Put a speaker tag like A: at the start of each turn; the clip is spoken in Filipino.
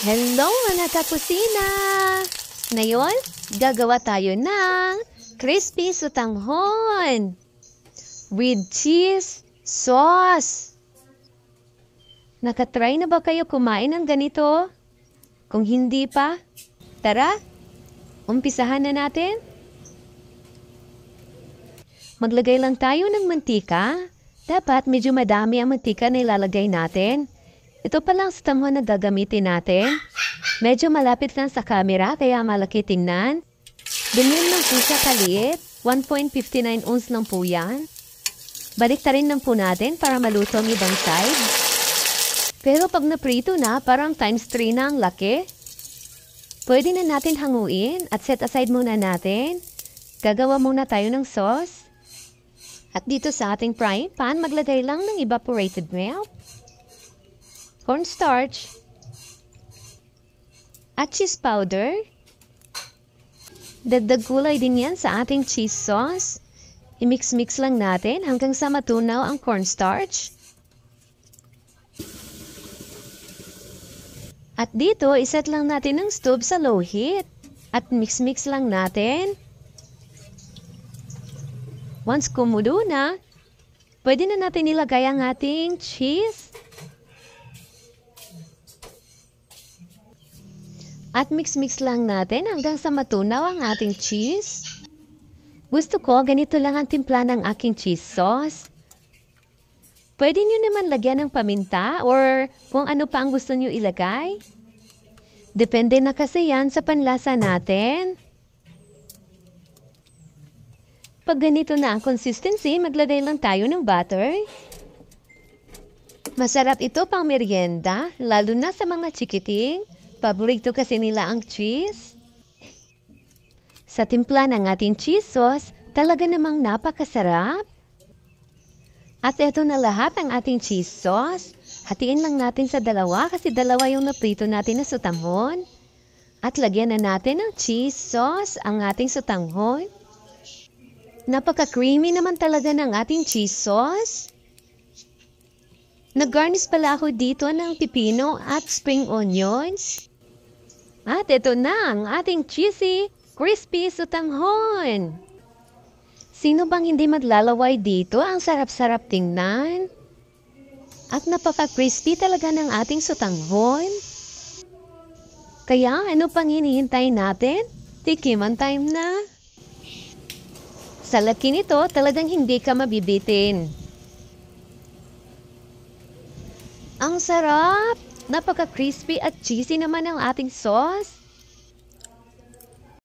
A: Hello mga kakusina! Ngayon, gagawa tayo ng crispy sutanghon with cheese sauce. Nakatry na ba kayo kumain ng ganito? Kung hindi pa, tara, umpisahan na natin. Maglagay lang tayo ng mantika. Dapat medyo madami ang mantika na ilalagay natin. Ito pa lang sutanghon na gagamitin natin. Medyo malapit lang sa camera, kaya malaki tingnan. Bilhin lang po siya kaliit. 1.59 ounce lang po yan. Baliktarin lang po natin para maluto ang ibang side. Pero pag naprito na, parang times 3 na ang laki. Pwede na natin hanguin at set aside muna natin. Gagawa muna tayo ng sauce. At dito sa ating frying pan, maglagay lang ng evaporated milk, cornstarch, at cheese powder. Dagdag gulay din yan sa ating cheese sauce. I-mix-mix lang natin hanggang sa matunaw ang cornstarch. At dito, iset lang natin ang stove sa low heat. At mix-mix lang natin. Once kumulo na, pwede na natin ilagay ang ating cheese. At mix-mix lang natin hanggang sa matunaw ang ating cheese. Gusto ko, ganito lang ang timpla ng aking cheese sauce. Pwede nyo naman lagyan ng paminta or kung ano pa ang gusto nyo ilagay. Depende na kasi yan sa panlasa natin. Pag ganito na ang consistency, maglagay lang tayo ng butter. Masarap ito pang merienda, lalo na sa mga chikiting. Paborito kasi nila ang cheese. Sa timpla ng ating cheese sauce, talaga namang napakasarap. At ito na lahat ang ating cheese sauce. Hatiin lang natin sa dalawa kasi dalawa yung naprito natin na sutanghon. At lagyan na natin ng cheese sauce ang ating sutanghon. Napaka-creamy naman talaga ng ating cheese sauce. Nag-garnish pala ako dito ng pipino at spring onions. At ito na ang ating cheesy, crispy sutanghon. Sino bang hindi maglalaway dito? Ang sarap-sarap tingnan. At napaka-crispy talaga ng ating sutanghon. Kaya ano pang hinihintay natin? Tikiman time na. Sa laki nito, talagang hindi ka mabibitin. Ang sarap! Napaka-crispy at cheesy naman ang ating sauce.